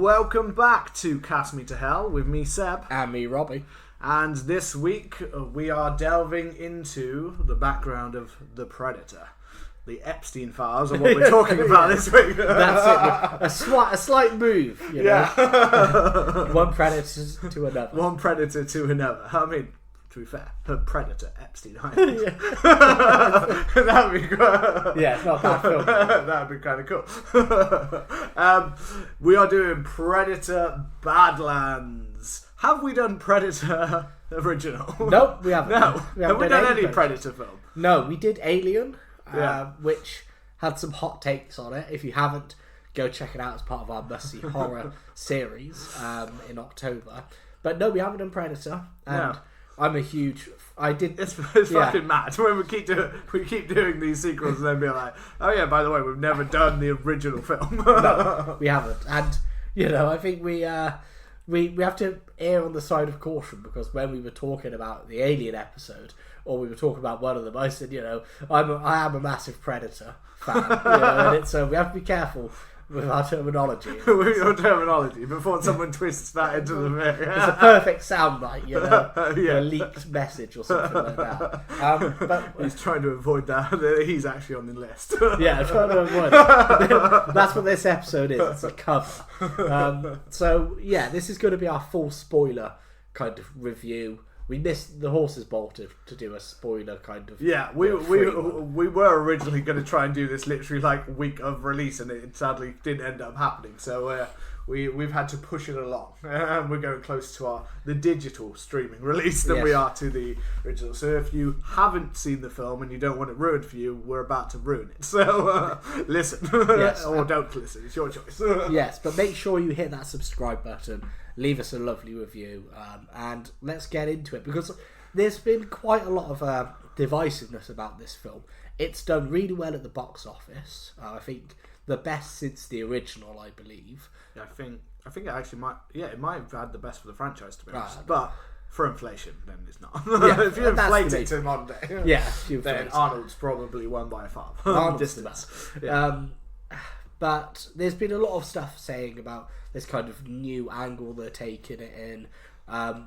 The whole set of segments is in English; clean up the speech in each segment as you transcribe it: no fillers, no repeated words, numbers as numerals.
welcome back to Cast Me to Hell with me, Seb. And me, Robbie. And this week we are delving into the background of the Predator. The Epstein files are what we're talking about this week. That's it. A slight move, you know? Yeah. One predator to another. One predator to another. I mean, to be fair, per Predator, Epstein Island. That would be great. Yeah, it's not a bad film. That would be kind of cool. We are doing Predator Badlands. Have we done Predator original? Nope, we haven't. No. Have we done any Predator film? No, we did Alien, which had some hot takes on it. If you haven't, go check it out as part of our must-see horror series in October. But no, we haven't done Predator. And no. I'm a huge... It's fucking mad when we keep doing these sequels and then be like, oh yeah, by the way, we've never done the original film. No, we haven't. And, you know, I think we have to err on the side of caution, because when we were talking about the Alien episode, or we were talking about one of them, I said, you know, I am a massive Predator fan, you know, and so we have to be careful with our terminology. With your terminology before someone twists that into the mix. It's a perfect soundbite, you know, yeah. a leaked message or something like that. But he's trying to avoid that. He's actually on the list. Yeah, I'm trying to avoid. That's what this episode is. It's a cover. So yeah, this is going to be our full spoiler kind of review. We missed the horses bolted to do a spoiler kind of. Yeah, we were originally going to try and do this literally like week of release, and it sadly didn't end up happening. So we've had to push it along. We're going close to the digital streaming release than we are to the original. So if you haven't seen the film and you don't want it ruined for you, we're about to ruin it. So listen, or don't listen. It's your choice. Yes, but make sure you hit that subscribe button. Leave us a lovely review, and let's get into it, because there's been quite a lot of divisiveness about this film. It's done really well at the box office. I think the best since the original, I believe. Yeah, I think it actually might. Yeah, it might have had the best for the franchise, to be honest. Right. But for inflation, then it's not. Yeah, if you inflate it to modern day, yeah, then Arnold's probably won by a far distance. But there's been a lot of stuff saying about this kind of new angle they're taking it in.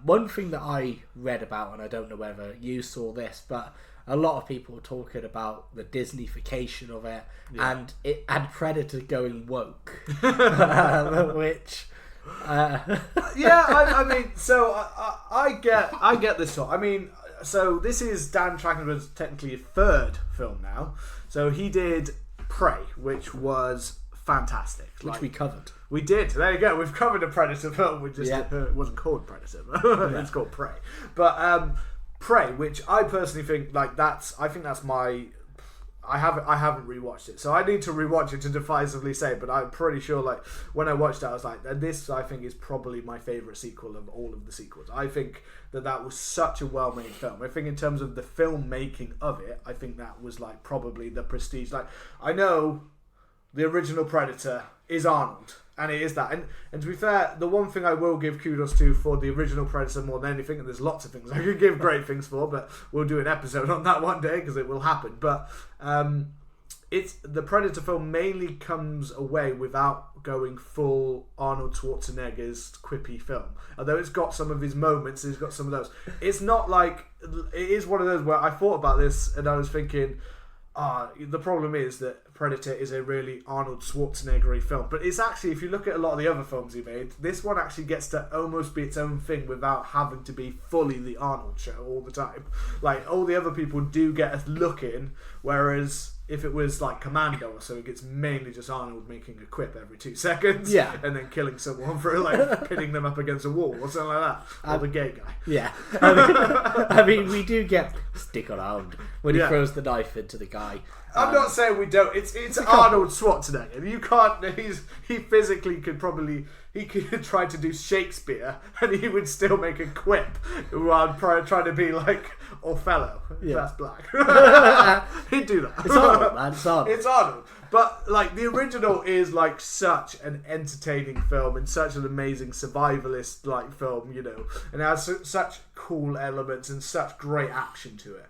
One thing that I read about, and I don't know whether you saw this, but a lot of people were talking about the Disneyfication of it, and Predator going woke, which. I mean, so I get this thought. I mean, so this is Dan Trachtenberg's technically third film now. So he did Prey, which was fantastic. Which we covered. We did. There you go. We've covered a Predator film. We just it wasn't called Predator. It's called Prey. But Prey, which I personally think I haven't rewatched it, so I need to rewatch it to decisively say. But I'm pretty sure, like, when I watched it, I was like, this I think is probably my favourite sequel of all of the sequels. I think that was such a well-made film. I think in terms of the filmmaking of it, I think that was like probably the prestige. Like, I know the original Predator is Arnold, and it is that. And to be fair, the one thing I will give kudos to for the original Predator more than anything, and there's lots of things I could give great things for, but we'll do an episode on that one day because it will happen. But it's the Predator film mainly comes away without going full Arnold Schwarzenegger's quippy film. Although it's got some of his moments, it's got some of those. It's not like, it is one of those where I thought about this and I was thinking, the problem is that Predator is a really Arnold Schwarzenegger-y film. But it's actually, if you look at a lot of the other films he made, this one actually gets to almost be its own thing without having to be fully the Arnold show all the time. Like, all the other people do get a look in, whereas if it was like Commando or so, it gets mainly just Arnold making a quip every 2 seconds, and then killing someone for like pinning them up against a wall or something like that, or the gay guy. Yeah, I mean, we do get stick around when he throws the knife into the guy. I'm not saying we don't. It's Arnold Schwarzenegger. You can't. He physically could probably. He could try to do Shakespeare and he would still make a quip while trying to be like Othello. That's black. He'd do that. It's Arnold, man. It's Arnold. It's Arnold. But like the original is like such an entertaining film and such an amazing survivalist like film, you know, and it has such cool elements and such great action to it.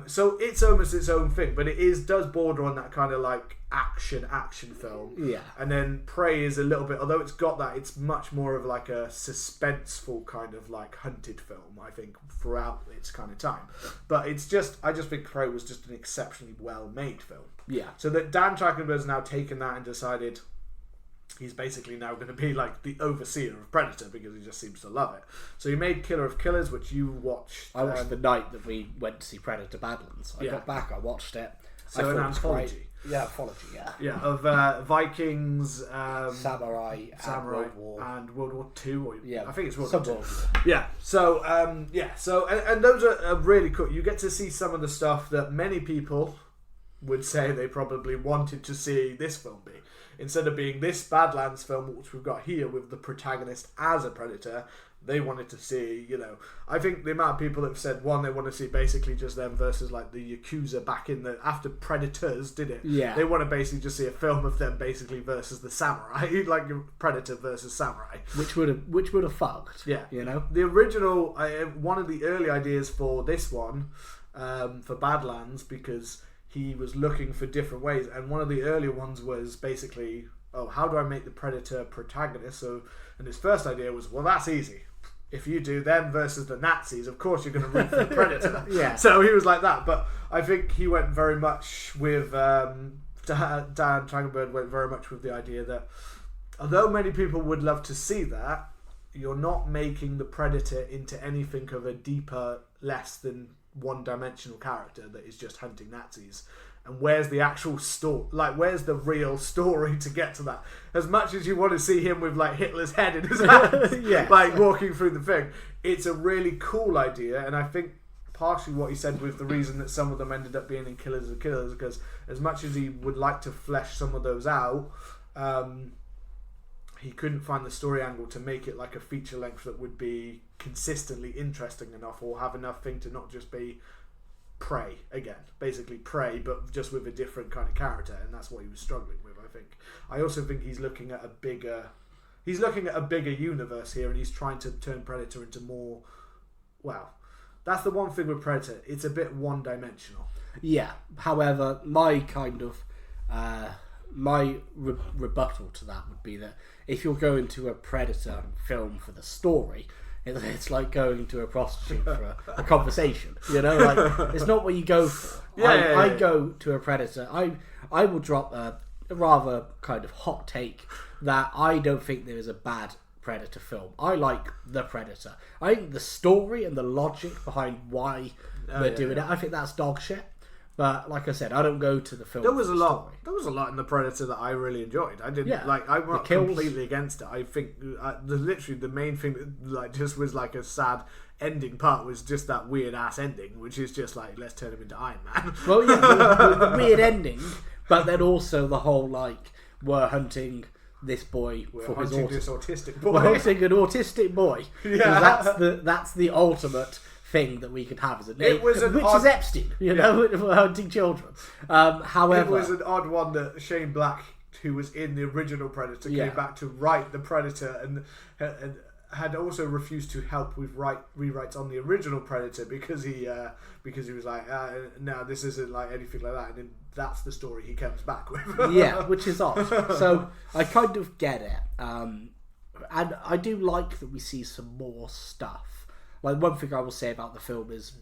So it's almost its own thing, but it does border on that kind of like action film. Yeah. And then Prey is a little bit, although it's got that, it's much more of like a suspenseful kind of like hunted film, I think, throughout its kind of time. But I just think Prey was just an exceptionally well made film. Yeah. So that Dan Trachtenberg's now taken that and decided he's basically now going to be like the overseer of Predator because he just seems to love it. So he made Killer of Killers, which you watched. I watched the night that we went to see Predator Badlands. I got back, I watched it. So an anthology. Yeah, anthology, yeah. Yeah, of Vikings, Samurai, and World War II. Yeah, I think it's World War II. War. Yeah, so and those are really cool. You get to see some of the stuff that many people would say they probably wanted to see this film be. Instead of being this Badlands film, which we've got here with the protagonist as a predator, they wanted to see, you know, I think the amount of people that have said, one, they want to see basically just them versus like the Yakuza back in the, after Predators did it. Yeah. They want to basically just see a film of them basically versus the samurai, like Predator versus Samurai. Which would have fucked. Yeah. You know? The original, one of the early ideas for this one, for Badlands, because he was looking for different ways, and one of the earlier ones was basically, how do I make the Predator protagonist? So, and his first idea was, well, that's easy. If you do them versus the Nazis, of course you're going to root for the Predator. Yeah. So he was like that, but I think he went very much with Dan Trachtenberg went very much with the idea that although many people would love to see that, you're not making the Predator into anything of a deeper, less than one-dimensional character that is just hunting Nazis. And where's the actual story? Like, where's the real story to get to that? As much as you want to see him with like Hitler's head in his hand, Yeah. like walking through the thing, it's a really cool idea. And I think partially what he said was the reason that some of them ended up being in Killers of Killers, because as much as he would like to flesh some of those out, he couldn't find the story angle to make it like a feature length that would be consistently interesting enough or have enough thing to not just be Prey again, basically Prey, but just with a different kind of character, and that's what he was struggling with. I think. I also think he's looking at a bigger universe here, and he's trying to turn Predator into more. Well, that's the one thing with Predator; it's a bit one-dimensional. Yeah. However, my kind of rebuttal to that would be that if you're going to a Predator film for the story, it's like going to a prostitute for a conversation, you know, like it's not what you go for. I go to a Predator. I will drop a rather kind of hot take that I don't think there is a bad Predator film. I like the Predator. I think the story and the logic behind why they're doing it, I think that's dog shit. But like I said, I don't go to the film. There was a lot in the Predator that I really enjoyed. I didn't I'm not completely against it. I think literally the main thing that like just was like a sad ending part was just that weird ass ending, which is just like, let's turn him into Iron Man. Well, yeah, the weird ending, but then also the whole like we're hunting this boy for his autistic boy. We're hunting an autistic boy. Yeah, that's the ultimate thing that we could have as a name, which is Epstein, you know, for hunting children. However, it was an odd one that Shane Black, who was in the original Predator, came back to write the Predator and had also refused to help with rewrites on the original Predator because he was like, no, this isn't like anything like that, and then that's the story he comes back with. Yeah, which is odd. So I kind of get it, and I do like that we see some more stuff. Like, one thing I will say about the film is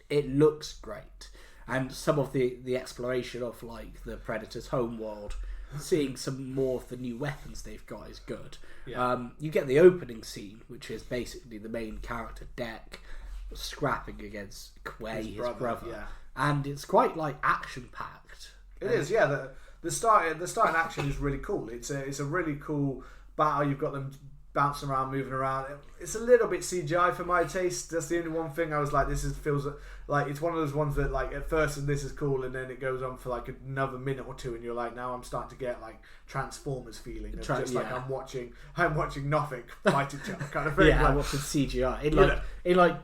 it looks great, and some of the exploration of like the Predator's homeworld, seeing some more of the new weapons they've got is good. You get the opening scene, which is basically the main character Deck scrapping against Quay, his brother. And it's quite like action packed. It is, yeah. The starting action is really cool. It's a really cool battle. You've got them bouncing around, moving around. It's a little bit CGI for my taste. That's the only one thing I was like, feels like it's one of those ones that like at first and this is cool, and then it goes on for like another minute or two, and you're like, now I'm starting to get like Transformers feeling of like I'm watching nothing fight each other kind of thing. Yeah, I'm watching CGI in like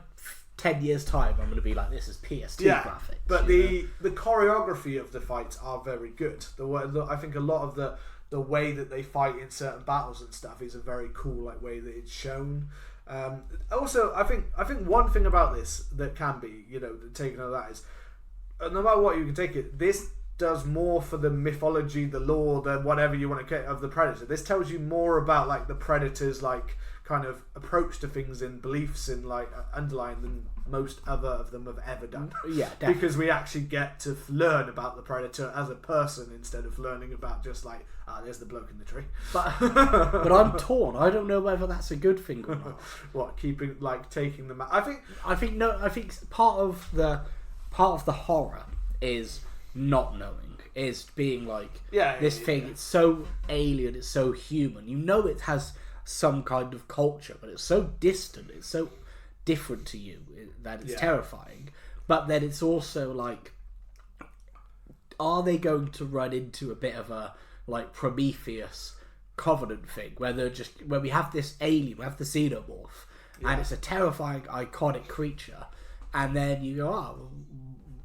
10 years time, I'm going to be like, this is PS2 graphics. But the choreography of the fights are very good. I think a lot of the way that they fight in certain battles and stuff is a very cool like way that it's shown. Also, I think one thing about this that can be, taken out of that is, no matter what you can take it, this does more for the mythology, the lore, the whatever you want to get of the Predator. This tells you more about like the Predator's like kind of approach to things and beliefs and like underlying than most other of them have ever done. Yeah, definitely. Because we actually get to learn about the Predator as a person instead of learning about just like, there's the bloke in the tree. But I'm torn. I don't know whether that's a good thing or not. What, taking them out? I think part of the horror is not knowing, is being like, thing. It's so alien, it's so human. It has some kind of culture, but it's so distant, it's so different to you that it's terrifying. But then it's also like, are they going to run into a bit of a like Prometheus Covenant thing where we have this alien, we have the xenomorph, and it's a terrifying, iconic creature, and then you go,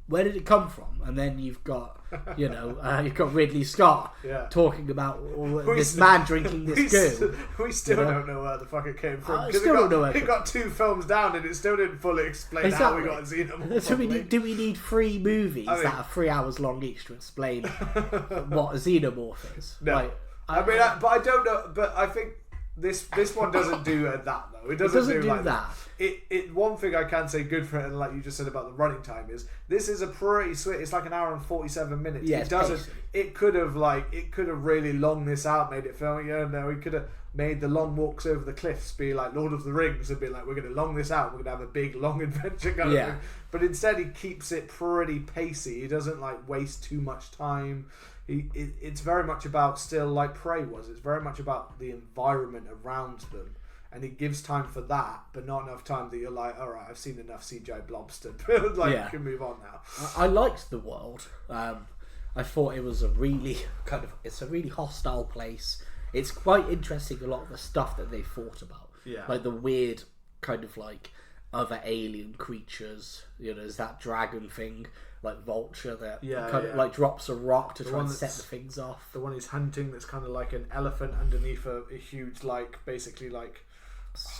where did it come from? And then you've got, you've got Ridley Scott talking about this man drinking this goo. We still don't know where the fuck it came from. It got 2 films down and it still didn't fully explain how we got a xenomorph. So do we need 3 movies that are 3 hours long each to explain what a xenomorph is? No. Like, but I don't know. But I think this one doesn't do that though. It doesn't do like that. One thing I can say good for it, and like you just said about the running time, is this is a pretty sweet. It's like an hour and 47 minutes. Yeah, it doesn't. It could have really longed this out, made it film. We could have made the long walks over the cliffs be like Lord of the Rings and be like, we're going to long this out. We're going to have a big long adventure kind of thing. But instead, he keeps it pretty pacey. He doesn't like waste too much time. It's very much about still like Prey was. It's very much about the environment around them. And it gives time for that, but not enough time that you're like, all right, I've seen enough CGI blobs to you can move on now. I liked the world. I thought it was a really hostile place. It's quite interesting, a lot of the stuff that they thought about. Yeah. Like the weird kind of like other alien creatures. There's that dragon thing, like Vulture, that kind of like drops a rock to try and set the things off. The one he's hunting that's kind of like an elephant underneath a huge, like, basically like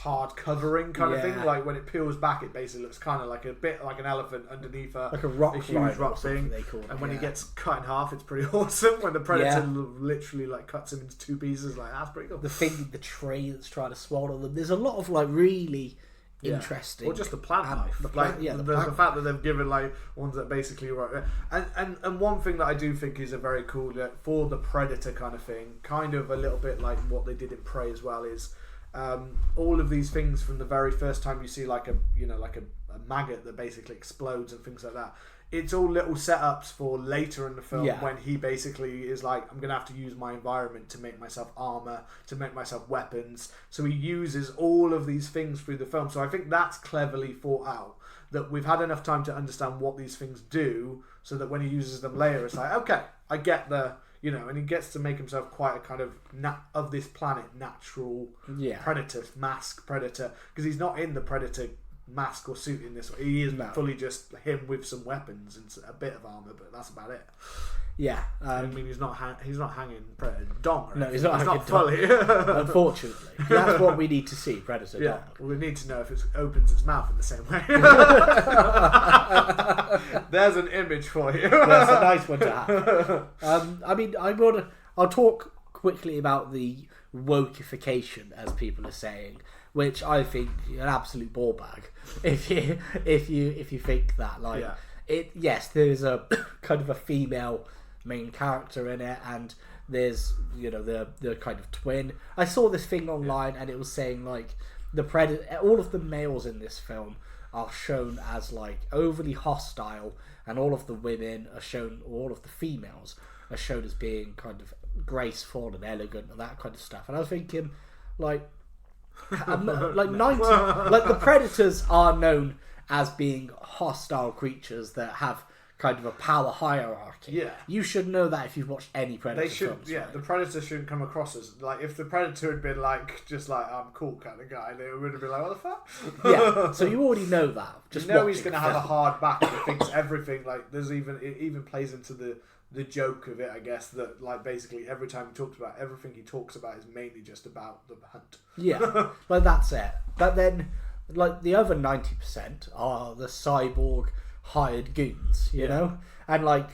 hard covering kind of thing. Like when it peels back, it basically looks kind of like a bit like an elephant underneath a huge rock thing. And when he gets cut in half, it's pretty awesome. When the Predator literally like cuts him into 2 pieces, like that's pretty cool. The thing with the tree that's trying to swallow them. There's a lot of like really interesting, or just the plant life. The fact that they've given like ones that basically and one thing that I do think is a very cool for the Predator kind of thing, kind of a little bit like what they did in Prey as well, is all of these things from the very first time you see like a maggot that basically explodes and things like that. It's all little setups for later in the film when he basically is like, I'm going to have to use my environment to make myself armor, to make myself weapons. So he uses all of these things through the film. So I think that's cleverly thought out, that we've had enough time to understand what these things do, so that when he uses them later, it's like, okay, I get and he gets to make himself quite a kind of of this planet natural predator, mask predator, because he's not in the Predator mask or suit in this way. He is fully just him with some weapons and a bit of armor, but that's about it. I mean, he's not hanging Predator dong. No, he's not fully. Unfortunately, that's what we need to see. Predator dong. Well, we need to know if it opens its mouth in the same way. There's an image for you. That's a nice one to have. I mean, I'll talk quickly about the wokeification, as people are saying, which I think an absolute ball bag. If you think that, like, there's a kind of a female main character in it, and there's the kind of twin. I saw this thing online, and it was saying like the Predator, all of the males in this film are shown as like overly hostile, and all of the women are shown, or all of the females are shown as being kind of graceful and elegant and that kind of stuff. And I was thinking, like, like the Predators are known as being hostile creatures that have kind of a power hierarchy. Yeah. You should know that if you've watched any Predator They should, films. yeah. Right? The Predator shouldn't come across as like if the Predator had been like just like I'm cool kind of guy, they would have been like, what the fuck? Yeah. So you already know that. Just you know he's watching going to have a film. hard back. And he thinks everything like there's even it even plays into the joke of it, I guess, that like basically every time he talks about everything he talks about is mainly just about the hunt. Yeah, but that's it. But then, like the other 90% are the cyborg hired goons, you know, and like,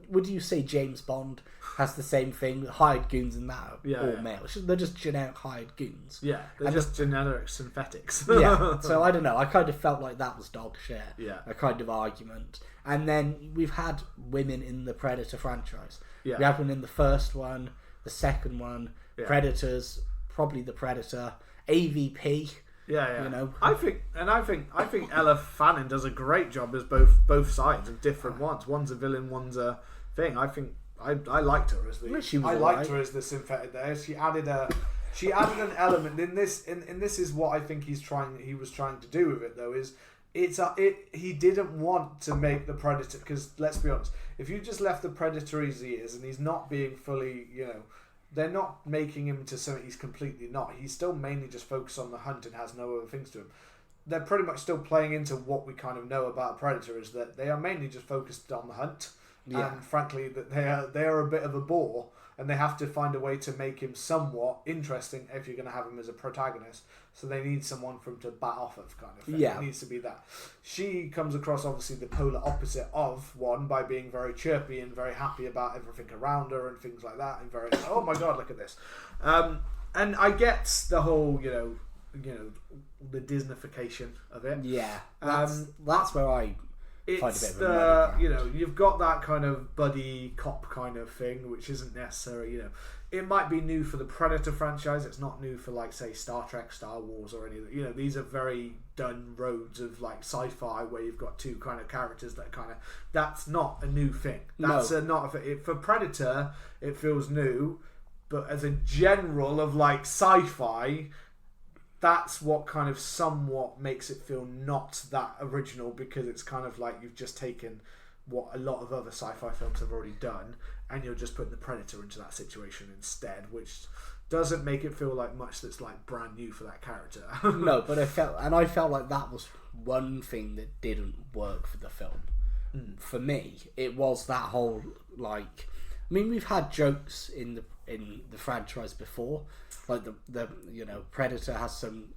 would you say James Bond has the same thing? Hired goons and that are all male. They're just generic hired goons. Yeah, they're just generic synthetics. Yeah, so I don't know. I kind of felt like that was dog shit. Yeah, a kind of argument. And then we've had women in the Predator franchise. Yeah, we had one in the first one, the second one, Predators, probably the Predator, AVP. Yeah. You know, I think Ella Fanning does a great job as both sides of different ones. One's a villain, one's a thing. I think I liked her as the her as the synthetic. There, she added an element in this. In this is what I think he was trying to do with it though. Is he didn't want to make the Predator, because let's be honest, if you just left the Predator as he is and he's not being fully, you know, they're not making him to something he's completely not. He's still mainly just focused on the hunt and has no other things to him. They're pretty much still playing into what we kind of know about a Predator, is that they are mainly just focused on the hunt. Yeah. And frankly, that they are a bit of a bore, and they have to find a way to make him somewhat interesting if you're going to have him as a protagonist. So they need someone for him to bat off of, kind of thing. Yeah. It needs to be that. She comes across, obviously, the polar opposite of one by being very chirpy and very happy about everything around her and things like that, and very, oh my god, look at this. And I get the whole, you know, the Disneyfication of it. Yeah, that's where I find a bit of a you know, you've got that kind of buddy cop kind of thing, which isn't necessary, you know. It might be new for the Predator franchise. It's not new for, like, say, Star Trek, Star Wars, or any of that. You know, these are very done roads of, like, sci-fi where you've got two kind of characters that kind of... That's not a new thing. That's not for Predator, it feels new. But as a general of, like, sci-fi, that's what kind of somewhat makes it feel not that original, because it's kind of like you've just taken what a lot of other sci-fi films have already done, and you're just putting the Predator into that situation instead, which doesn't make it feel like much that's like brand new for that character. No, but I felt like that was one thing that didn't work for the film. For me, it was that whole, like, I mean, we've had jokes in the franchise before, like the you know, Predator has some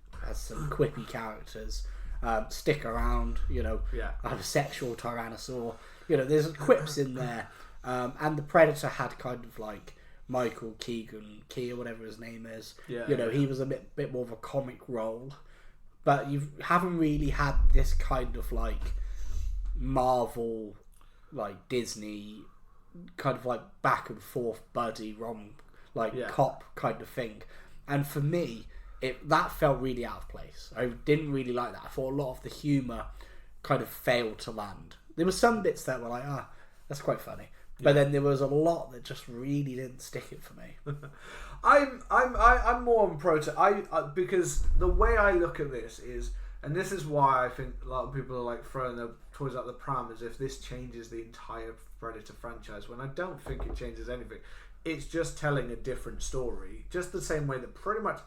quippy characters. Stick around, you know. Yeah. I have a sexual tyrannosaur. You know, there's quips in there, and the Predator had kind of like Michael Keegan Key or whatever his name is. Yeah. You know, he was a bit more of a comic role, but you haven't really had this kind of like Marvel, like Disney, kind of like back and forth buddy cop kind of thing, and for me, that felt really out of place. I didn't really like that. I thought a lot of the humour kind of failed to land. There were some bits that were like, that's quite funny. But then there was a lot that just really didn't stick it for me. I'm more on because the way I look at this is, and this is why I think a lot of people are like throwing their toys out the pram as if this changes the entire Predator franchise, when I don't think it changes anything. It's just telling a different story, just the same way that pretty much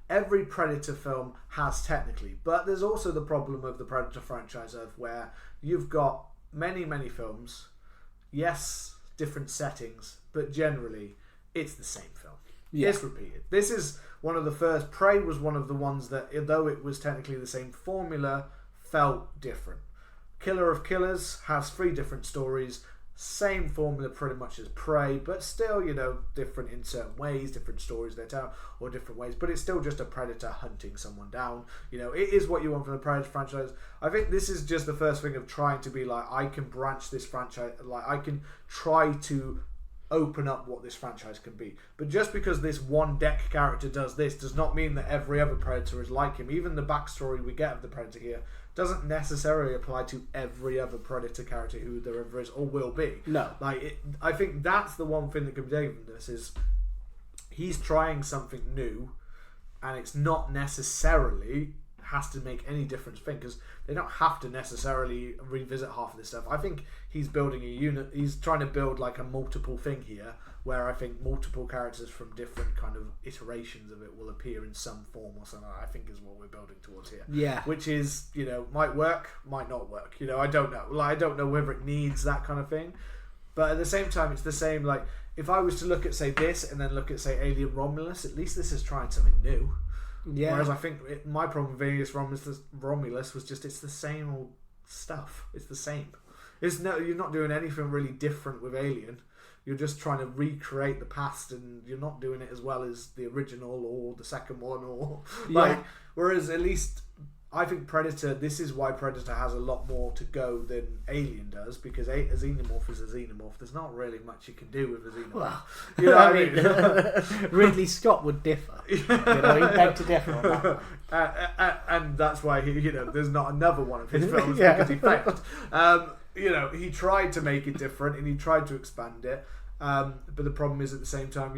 every Predator film has technically. But there's also the problem of the Predator franchise of where you've got many films, yes, different settings, but generally it's the same film. Yeah. It's repeated. This is one of the first. Prey was one of the ones that, though it was technically the same formula, felt different. Killer of Killers has 3 different stories, same formula pretty much as Prey, but still, you know, different in certain ways, different stories they tell, or different ways, but it's still just a Predator hunting someone down. You know, it is what you want from the Predator franchise. I think this is just the first thing of trying to be like, I can branch this franchise, like I can try to open up what this franchise can be. But just because this one deck character does this does not mean that every other Predator is like him. Even the backstory we get of the Predator here doesn't necessarily apply to every other Predator character who there ever is or will be. No. I think that's the one thing that can be taken from this is he's trying something new, and it's not necessarily has to make any difference thing, because they don't have to necessarily revisit half of this stuff. I think he's building a unit. He's trying to build like a multiple thing here, where I think multiple characters from different kind of iterations of it will appear in some form or something. I think is what we're building towards here. Yeah. Which is, might work, might not work. I don't know. Like, I don't know whether it needs that kind of thing. But at the same time, it's the same. Like, if I was to look at, say, this and then look at, say, Alien Romulus, at least this is trying something new. Yeah. Whereas I think my problem with Alien Romulus was just it's the same old stuff. It's the same. You're not doing anything really different with Alien. You're just trying to recreate the past, and you're not doing it as well as the original or the second one, or like. Yeah. Whereas at least I think Predator. This is why Predator has a lot more to go than Alien does, because a xenomorph is a xenomorph. There's not really much you can do with a xenomorph. Well, you know what I mean? Ridley Scott would differ. He begged to differ on that one. And that's why there's not another one of his films Yeah. because he failed. He tried to make it different and he tried to expand it. But the problem is, at the same time,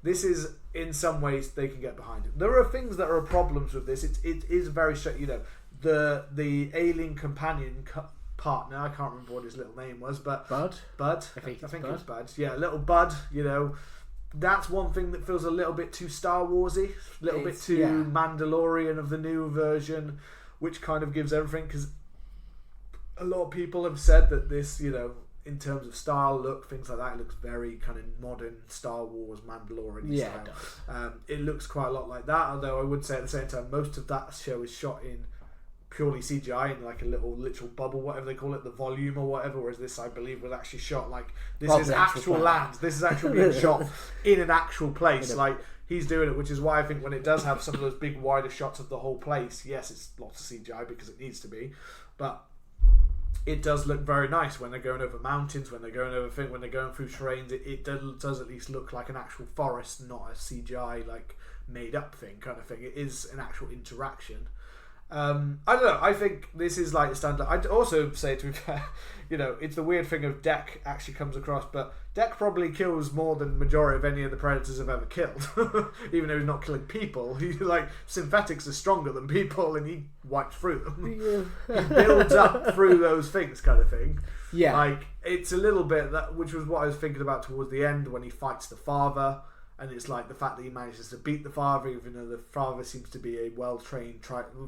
this is, in some ways, they can get behind it. There are things that are problems with this. It is very straight. The alien companion partner, I can't remember what his little name was, but Bud. I think it was Bud. Yeah, little Bud. That's one thing that feels a little bit too Star Warsy, a little bit too Mandalorian of the new version, which kind of gives everything, because a lot of people have said that this, in terms of style, look, things like that, it looks very kind of modern Star Wars Mandalorian Yeah, style. it does. It looks quite a lot like that, although I would say at the same time most of that show is shot in purely CGI in like a literal bubble, whatever they call it, the volume or whatever, whereas this, I believe, was actually shot like this is actual land. This is actually being shot in an actual place. Like, he's doing it, which is why I think when it does have some of those big wider shots of the whole place, yes, it's lots of CGI because it needs to be, but it does look very nice when they're going over mountains, when they're going over things, when they're going through terrains. It does at least look like an actual forest, not a CGI like made up thing kind of thing. It is an actual interaction. I don't know. I think this is like a standard. I'd also say, to be fair, it's the weird thing of Deck actually comes across, but Deck probably kills more than the majority of any of the Predators have ever killed. Even though he's not killing people, synthetics are stronger than people, and he wipes through them. Yeah. He builds up through those things, kind of thing. Yeah. Like, it's a little bit that, which was what I was thinking about towards the end when he fights the father. And it's like the fact that he manages to beat the father, even though the father seems to be a well-trained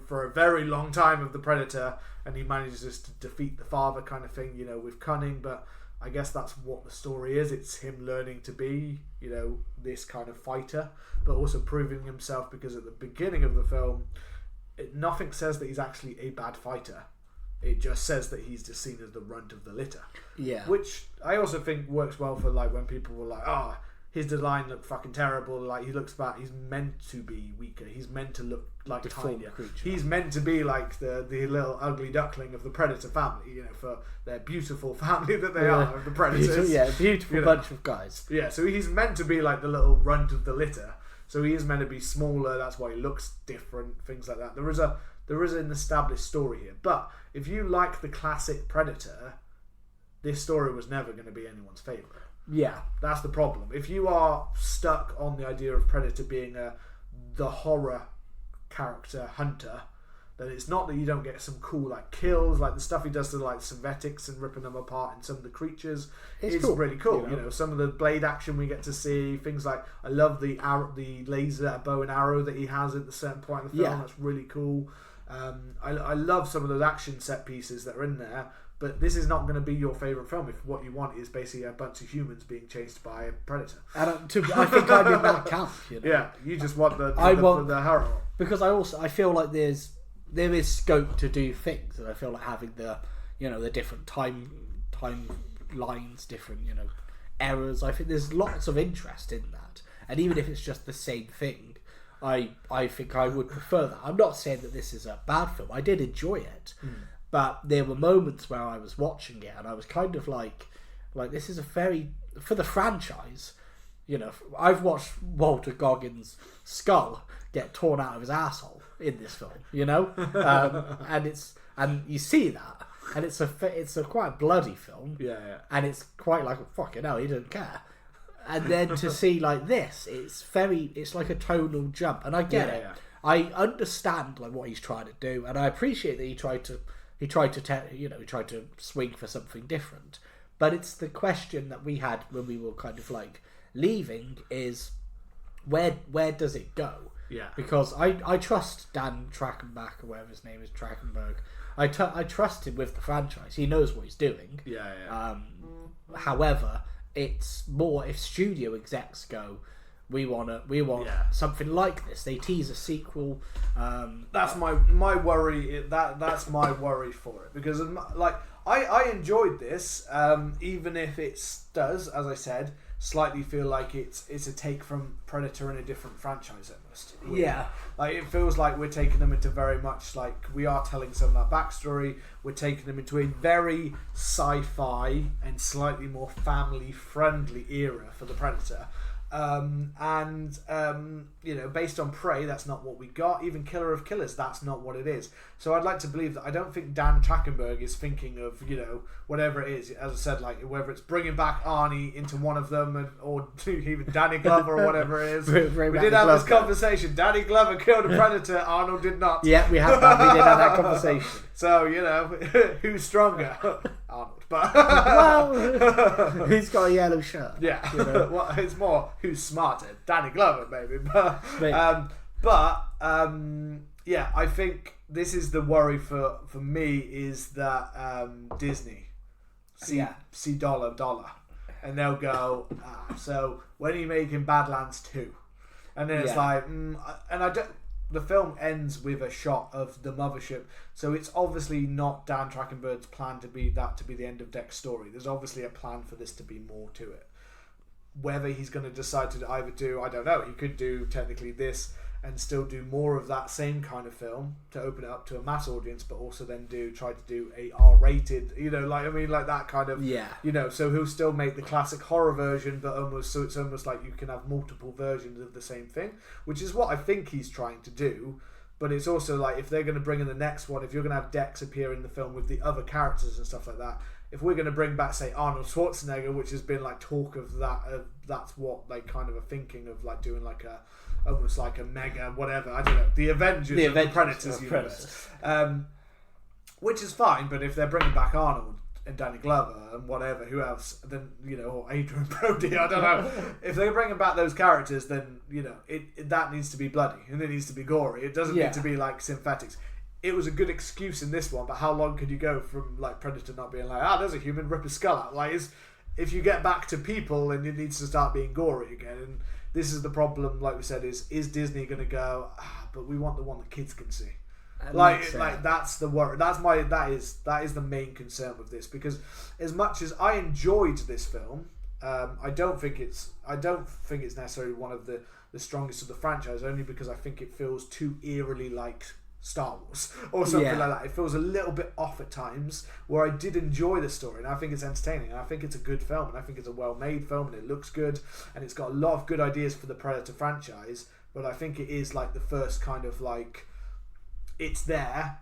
for a very long time of the Predator, and he manages to defeat the father kind of thing, with cunning. But I guess that's what the story is. It's him learning to be, this kind of fighter, but also proving himself, because at the beginning of the film, nothing says that he's actually a bad fighter. It just says that he's just seen as the runt of the litter. Yeah. Which I also think works well for like when people were like, his design looked fucking terrible. Like, he looks bad. He's meant to be weaker. He's meant to look like tinier. He's meant to be like the little ugly duckling of the Predator family. For their beautiful family that they are of the Predators. Beautiful bunch of guys. Yeah, so he's meant to be like the little runt of the litter. So he is meant to be smaller. That's why he looks different. Things like that. There is an established story here. But if you like the classic Predator, this story was never going to be anyone's favourite. Yeah, that's the problem. If you are stuck on the idea of Predator being the horror character hunter, then it's not that you don't get some cool like kills, like the stuff he does to like synthetics and ripping them apart and some of the creatures. It's cool. Really cool. Some of the blade action we get to see, things like, I love the laser bow and arrow that he has at the certain point in the film. That's really cool. I love some of those action set pieces that are in there. But this is not going to be your favourite film if what you want is basically a bunch of humans being chased by a predator. I think I'm in that camp. Yeah, you just want the horror. Because I feel like there is scope to do things, and I feel like having the different time lines, different errors. I think there's lots of interest in that, and even if it's just the same thing, I think I would prefer that. I'm not saying that this is a bad film. I did enjoy it. But there were moments where I was watching it and I was kind of like this is a very, for the franchise, I've watched Walter Goggins' skull get torn out of his asshole in this film, and you see that, and it's a quite bloody film, and it's quite like, fucking hell, he doesn't care. And then to see like this, it's like a tonal jump, and I get it. I understand like what he's trying to do, and I appreciate that he tried to swing for something different. But it's the question that we had when we were kind of like leaving is where does it go? Yeah. Because I trust Dan Trachtenberg, or whatever his name is, Trachtenberg. I trust him with the franchise. He knows what he's doing. Yeah. However, it's more if studio execs go, we want something like this. They tease a sequel. That's my worry. That's my worry for it, because like I enjoyed this, even if it does, as I said, slightly feel like it's a take from Predator in a different franchise almost. Yeah. Like it feels like we're taking them into very much like we are telling some of that backstory. We're taking them into a very sci-fi and slightly more family-friendly era for the Predator. Based on Prey, that's not what we got. Even Killer of Killers, that's not what it is. So I'd like to believe that I don't think Dan Trachtenberg is thinking of, whatever it is. As I said, like whether it's bringing back Arnie into one of them, or even Danny Glover or whatever it is. We did have this conversation. Danny Glover killed a Predator. Arnold did not. Yeah, we had that. We did have that conversation. So who's stronger? Arnold. But well, he's got a yellow shirt. Yeah. Well, it's more who's smarter, Danny Glover, maybe. Yeah, I think this is the worry for me, is that Disney see dollar, and they'll go, so when are you making Badlands 2? And then it's like, and I don't. The film ends with a shot of the mothership, so it's obviously not Dan Trachtenberg's plan to be the end of Deck's story. There's obviously a plan for this to be more to it. Whether he's going to decide to either do, I don't know, he could do technically this and still do more of that same kind of film to open it up to a mass audience, but also then try to do a R-rated, like that kind of, so he'll still make the classic horror version, but it's almost like you can have multiple versions of the same thing, which is what I think he's trying to do. But it's also like, if they're going to bring in the next one, if you're going to have Dex appear in the film with the other characters and stuff like that, if we're going to bring back, say, Arnold Schwarzenegger, which has been like talk of that, that's what like kind of a thinking of like doing like almost like a mega whatever, I don't know, the Avengers of the Predators universe, which is fine. But if they're bringing back Arnold and Danny Glover and whatever, who else, then or Adrian Brody, I don't know. If they're bringing back those characters, then that needs to be bloody and it needs to be gory. It doesn't need to be like synthetics. It was a good excuse in this one, but how long could you go from like Predator not being like, there's a human, rip a skull out? Like, if you get back to people, and it needs to start being gory again. And this is the problem, like we said, is Disney going to go, but we want the one that kids can see? Like that's the worry. That is the main concern with this, because as much as I enjoyed this film, I don't think it's necessarily one of the strongest of the franchise, only because I think it feels too eerily like Star Wars or something like that. It feels a little bit off at times, where I did enjoy the story and I think it's entertaining and I think it's a good film and I think it's a well-made film and it looks good and it's got a lot of good ideas for the Predator franchise. But I think it is like the first kind of like, it's there,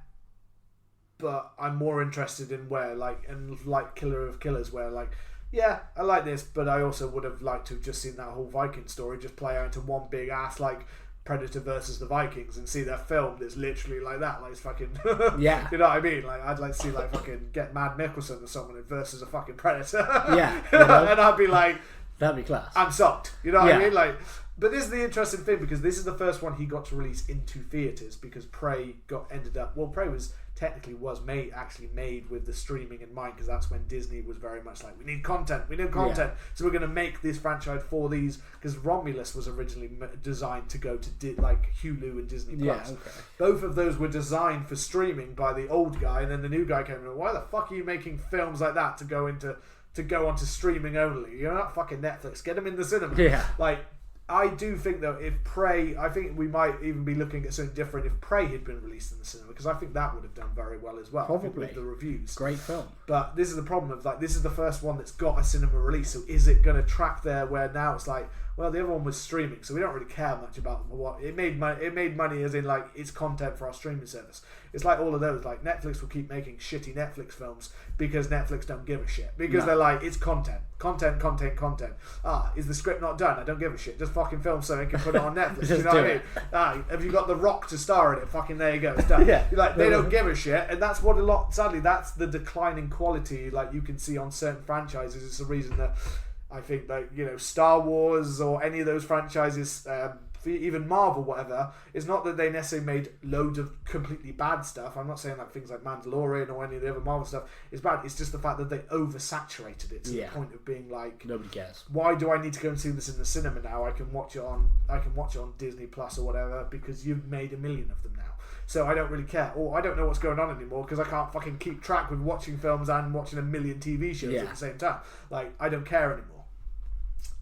but I'm more interested in where, like, and like Killer of Killers, where like, yeah, I like this, but I also would have liked to have just seen that whole Viking story just play out into one big ass like Predator versus the Vikings, and see that film that's literally like that, like it's fucking you know what I mean? Like, I'd like to see like fucking get Mad Mikkelsen or someone versus a fucking Predator, and I'd be like, that'd be class. I'm soaked, you know what I mean? Like, but this is the interesting thing, because this is the first one he got to release into theatres, because Prey Prey was made with the streaming in mind, because that's when Disney was very much like, we need content, so we're going to make this franchise for these, because Romulus was originally designed to go to like Hulu and Disney Plus. Both of those were designed for streaming by the old guy, and then the new guy came in, why the fuck are you making films like that to go onto streaming only? You're not fucking Netflix, get them in the cinema. Like, I do think though, if Prey, I think we might even be looking at something different if Prey had been released in the cinema, because I think that would have done very well as well. Probably with the reviews. Great film. But this is the problem of like, this is the first one that's got a cinema release, so is it going to track there, where now it's like, well, the other one was streaming, so we don't really care much about what it made money. It made money as in like, it's content for our streaming service. It's like all of those, like Netflix will keep making shitty Netflix films because Netflix don't give a shit, because they're like, it's content. Is the script not done? I don't give a shit. Just fucking film something and put it on Netflix. Just You know do what I mean? Have you got The Rock to star in it? Fucking there you go. It's done. Yeah. Like, they don't give a shit, and that's what sadly, that's the declining quality like you can see on certain franchises. It's the reason that I think that, you know, Star Wars or any of those franchises, even Marvel, whatever, it's not that they necessarily made loads of completely bad stuff. I'm not saying like things like Mandalorian or any of the other Marvel stuff is bad. It's just the fact that they oversaturated it to the point of being like, nobody cares. why do I need to go and see this in the cinema now? I can watch it on Disney Plus or whatever, because you've made a million of them now. So I don't really care. Or I don't know what's going on anymore because I can't fucking keep track with watching films and watching a million TV shows at the same time. Like, I don't care anymore.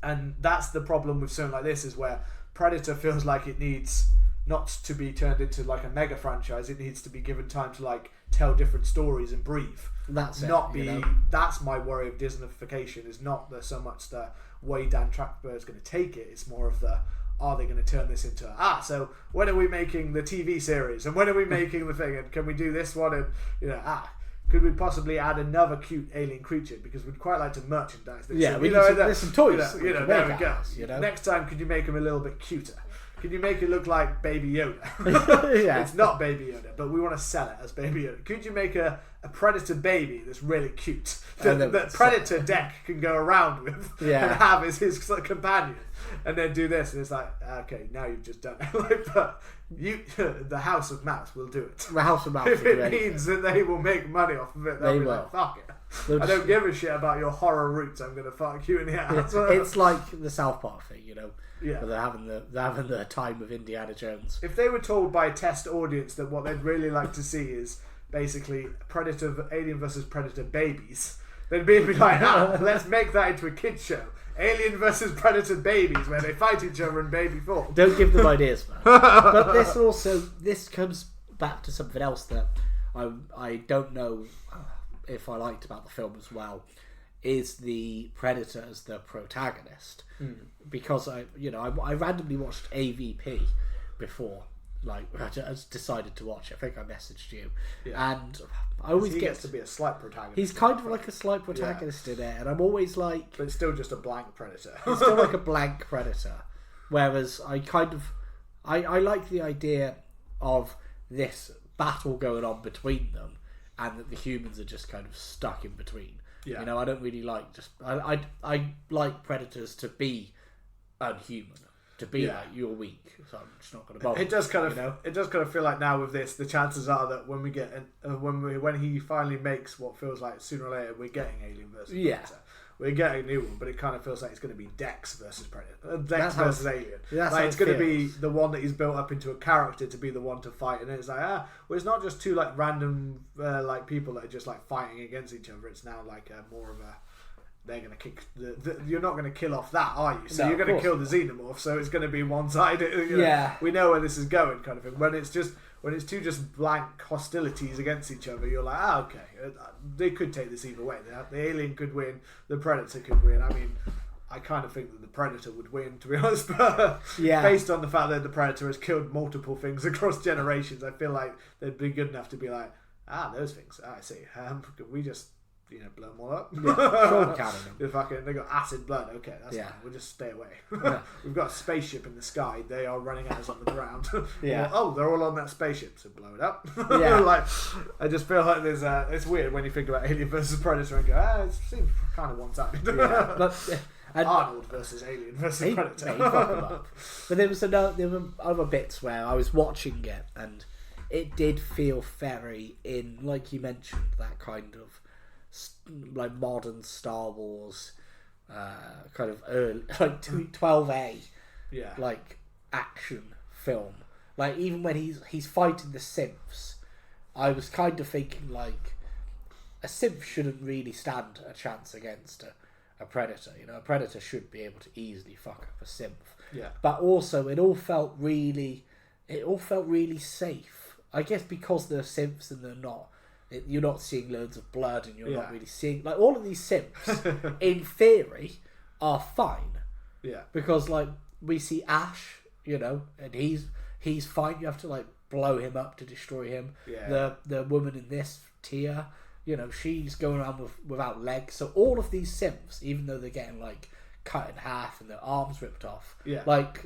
And that's the problem with something like this, is where Predator feels like it needs not to be turned into like a mega franchise. It needs to be given time to like tell different stories and breathe. That's not it, be. you know? That's my worry of Disneyfication. Is not that so much the way Dan Trachtenberg is going to take it. It's more of the, are they going to turn this into so when are we making the TV series, and when are we making the thing, and can we do this one, and you know could we possibly add another cute alien creature, because we'd quite like to merchandise this. Yeah, so, we need there's some toys. You know there we go. You know? Next time, could you make them a little bit cuter? Could you make it look like Baby Yoda? Yeah. It's not Baby Yoda, but we want to sell it as Baby Yoda. Could you make a Predator baby that's really cute, that Predator deck can go around with and have as his companion, and then do this? And it's like, okay, now you've just done it. Like, but the House of Mouse will do it. The House of Mouse if will do it means that they will make money off of it, they'll be like, fuck it. I don't give a shit about your horror roots. I'm gonna fuck you in the ass. It's like the South Park thing, you know. Yeah. Where they're having the time of Indiana Jones. If they were told by a test audience that what they'd really like to see is basically Alien versus Predator babies, they'd be like, let's make that into a kids show. Alien versus Predator babies, where they fight each other in baby form. Don't give them ideas, man. But this comes back to something else that I don't know if I liked about the film as well, is the Predator as the protagonist. Because I randomly watched AVP before, like I just decided to watch it. I think I messaged you, and I always gets to be a slight protagonist. He's kind of like a slight protagonist in it, and I'm always like, but it's still just a blank Predator. He's still like a blank Predator. Whereas I like the idea of this battle going on between them, and that the humans are just kind of stuck in between. Yeah. You know, I don't really like I like Predators to be unhuman, to be like, you're weak, so I'm just not going to bother. It does kind of feel like now with this, the chances are that when we get when he finally makes what feels like sooner or later we're getting Alien versus Predator. We're getting a new one, but it kind of feels like it's going to be Dex versus Predator, Dex versus Alien. Like it's going to be the one that he's built up into a character to be the one to fight, and it's like well, it's not just two like random like people that are just like fighting against each other. It's now like more of a, they're going to kick you're not going to kill off that, are you? So you're going to kill the xenomorph, so it's going to be one-sided. You know, we know where this is going, kind of thing. When it's two just blank hostilities against each other, you're like, okay, they could take this either way. The alien could win, the Predator could win. I mean, I kind of think that the Predator would win, to be honest, but based on the fact that the Predator has killed multiple things across generations, I feel like they'd be good enough to be like, those things, I see. We just, blow them all up. They got acid blood. Okay, that's fine. We'll just stay away. We've got a spaceship in the sky. They are running at us on the ground. They're all on that spaceship, so blow it up. Like, I just feel like there's it's weird when you think about Alien versus Predator and go, it seems kind of one-sided. Arnold versus Alien versus Predator. But there were other bits where I was watching it, and it did feel very in, like you mentioned, that kind of like modern Star Wars kind of early, like 12A like action film. Like even when he's fighting the synths, I was kind of thinking like a synth shouldn't really stand a chance against a Predator. You know, a Predator should be able to easily fuck up a synth. But also it all felt really safe. I guess because they're synths and they're not. You're not seeing loads of blood, and you're not really seeing like all of these synths. In theory, are fine. Because like we see Ash, and he's fine. You have to like blow him up to destroy him. The woman in this, Tia, she's going around without legs. So all of these synths, even though they're getting like cut in half and their arms ripped off. Yeah. Like,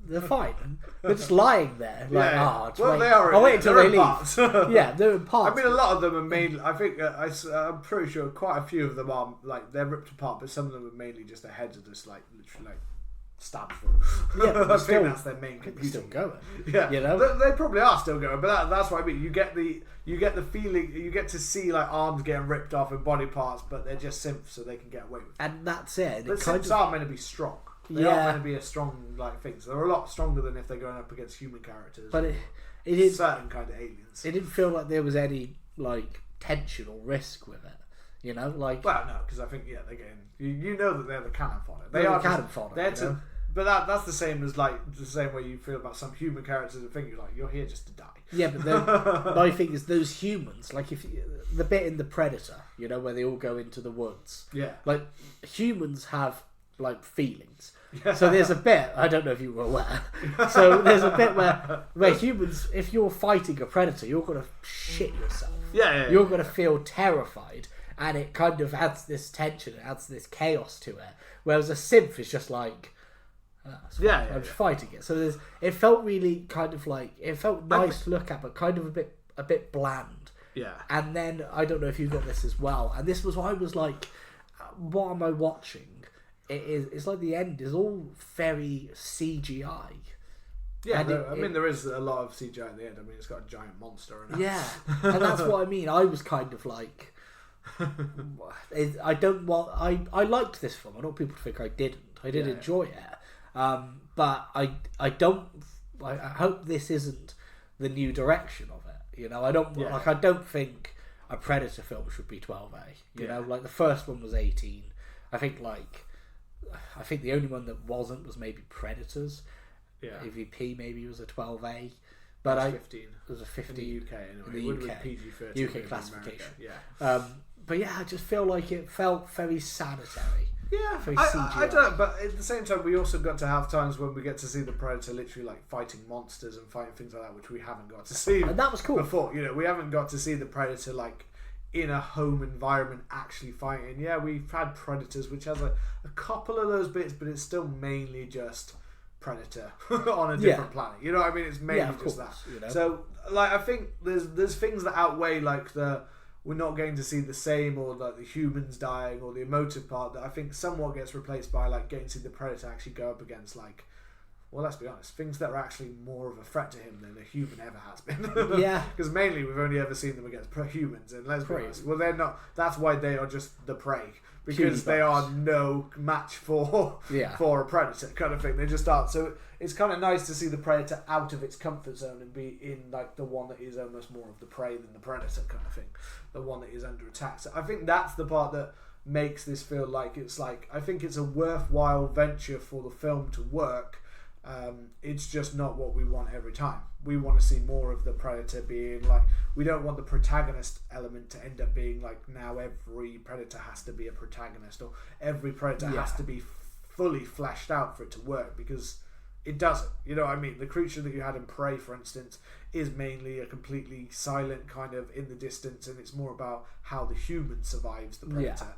they're fine. They're just lying there. Like, they are. I'll wait until they leave. Parts. Yeah, they're in parts. I mean, a lot of them are mainly. I think I'm pretty sure quite a few of them are like they're ripped apart, but some of them are mainly just their heads are just like literally like stabbed through. Yeah, I think that's their main computer. Still going. Yeah, you know, they probably are still going, but that's what I mean. You get the feeling, you get to see like arms getting ripped off and body parts, but they're just synths, so they can get away with it. And that's it. But synths are meant to be strong. They are meant to be a strong like thing. So they're a lot stronger than if they're going up against human characters. But it is certain kind of aliens. It didn't feel like there was any like tension or risk with it. You know, like well, no, because I think they're getting. You know that they're the cannon fodder. They are cannon fodder. But that's the same as like the same way you feel about some human characters and think you're here just to die. Yeah, but then my thing is those humans, like the bit in the Predator, you know, where they all go into the woods. Yeah. Like humans have like feelings. Yeah. So there's a bit, I don't know if you were aware. So there's a bit where humans, if you're fighting a predator, you're gonna shit yourself. Yeah. You're gonna feel terrified, and it kind of adds this tension, it adds this chaos to it. Whereas a synth is just like. I'm just fighting it. So it felt really kind of like it felt nice to look at, but kind of a bit bland. Yeah. And then I don't know if you got this as well. And this was why I was like, what am I watching? It's like the end is all very CGI. Yeah, there is a lot of CGI at the end. I mean, it's got a giant monster in it. Yeah, and that's what I mean. I was kind of like, I liked this film. I don't want people to think I didn't. I did enjoy it. But I hope this isn't the new direction of it. You know, I don't think a Predator film should be 12A. You know, like the first one was 18. I think the only one that wasn't was maybe Predators. Yeah. AVP maybe was a 12A. But 15. It was a 15 in the UK anyway. In the UK. PG-13 UK classification. Yeah. But yeah, I just feel like it felt very sanitary. Yeah, I don't. But at the same time, we also got to have times when we get to see the Predator literally like fighting monsters and fighting things like that, which we haven't got to see. And that was cool before. You know, we haven't got to see the Predator like in a home environment actually fighting. Yeah, we've had Predators, which has a couple of those bits, but it's still mainly just Predator on a different planet. You know what I mean? It's mainly just that. You know? So, like, I think there's things that outweigh like we're not going to see the same, or like the humans dying, or the emotive part that I think somewhat gets replaced by like getting to see the Predator actually go up against like, well, let's be honest, things that are actually more of a threat to him than a human ever has been. Yeah. Because mainly we've only ever seen them against humans, and let's be honest, well, they're not. That's why they are just the prey, because they are no match for a predator kind of thing. They just aren't. So it's kind of nice to see the predator out of its comfort zone and be in like the one that is almost more of the prey than the predator kind of thing, the one that is under attack. So I think that's the part that makes this feel like it's like, I think it's a worthwhile venture for the film to work. It's just not what we want every time. We want to see more of the predator being like, we don't want the protagonist element to end up being like, now every predator has to be a protagonist, or every predator has to be fully fleshed out for it to work, because it doesn't. You know what I mean? The creature that you had in Prey, for instance, is mainly a completely silent kind of in the distance, and it's more about how the human survives the predator.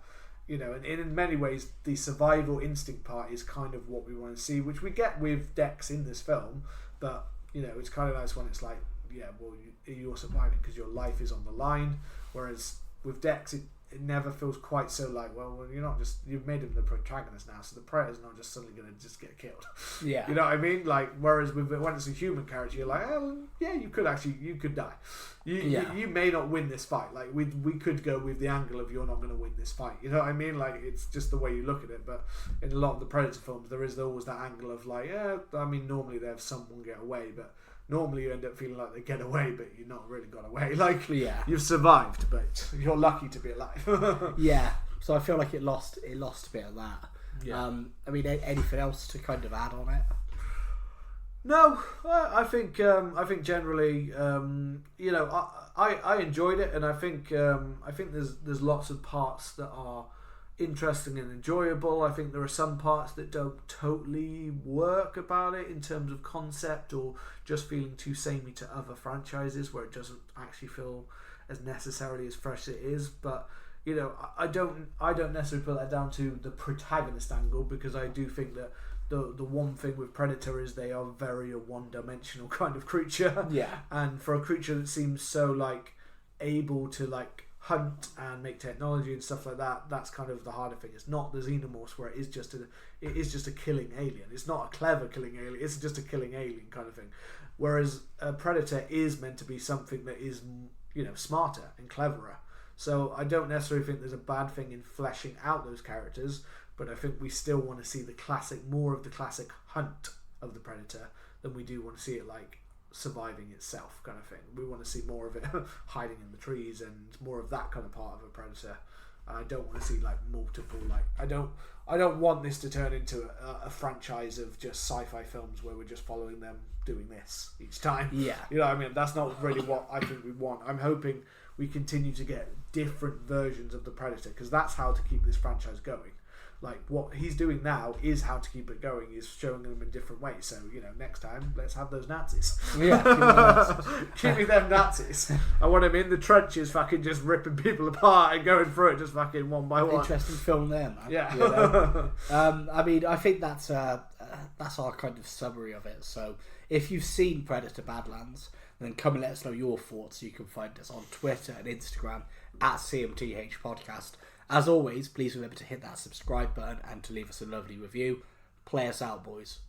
You know, and in many ways, the survival instinct part is kind of what we want to see, which we get with Dex in this film. But, you know, it's kind of nice when it's like, yeah, well, you're surviving because your life is on the line. Whereas with Dex, it never feels quite so like, well, you're not just, you've made him the protagonist now, so the predator's not just suddenly going to just get killed. Yeah. You know what I mean? Like, whereas when it's a human character, you're like, oh, yeah, you could die. You may not win this fight. Like, we could go with the angle of you're not going to win this fight. You know what I mean? Like, it's just the way you look at it. But in a lot of the Predator films, there is always that angle of like, yeah, I mean, normally they have someone get away, but normally you end up feeling like they get away, but you're not really got away. Like, you've survived, but you're lucky to be alive. Yeah. So I feel like it lost a bit of that. Yeah. I mean, anything else to kind of add on it? No, I think generally, you know, I enjoyed it, and I think there's lots of parts that are interesting and enjoyable. I think there are some parts that don't totally work about it in terms of concept, or just feeling too samey to other franchises, where it doesn't actually feel as necessarily as fresh as it is. But you know, I don't necessarily put that down to the protagonist angle, because I do think that the one thing with Predator is they are very a one-dimensional kind of creature. Yeah. And for a creature that seems so like able to like hunt and make technology and stuff like that, that's kind of the harder thing. It's not the Xenomorphs, where it is just a killing alien. It's not a clever killing alien. It's just a killing alien kind of thing. Whereas a Predator is meant to be something that is, you know, smarter and cleverer. So I don't necessarily think there's a bad thing in fleshing out those characters, but I think we still want to see more of the classic hunt of the Predator than we do want to see it like surviving itself kind of thing. We want to see more of it hiding in the trees and more of that kind of part of a Predator. I don't want to see like multiple, like I don't want this to turn into a franchise of just sci-fi films where we're just following them doing this each time. Yeah. You know what I mean? That's not really what I think we want. I'm hoping we continue to get different versions of the Predator, because that's how to keep this franchise going. Like, what he's doing now is how to keep it going. He's showing them in different ways. So, you know, next time, let's have those Nazis. Yeah, give me them Nazis. I want him in the trenches fucking just ripping people apart and going through it just fucking one by one. Interesting film there, man. Yeah. You know? I mean, I think that's our kind of summary of it. So, if you've seen Predator Badlands, then come and let us know your thoughts. You can find us on Twitter and Instagram at CMTH Podcast. As always, please remember to hit that subscribe button and to leave us a lovely review. Play us out, boys.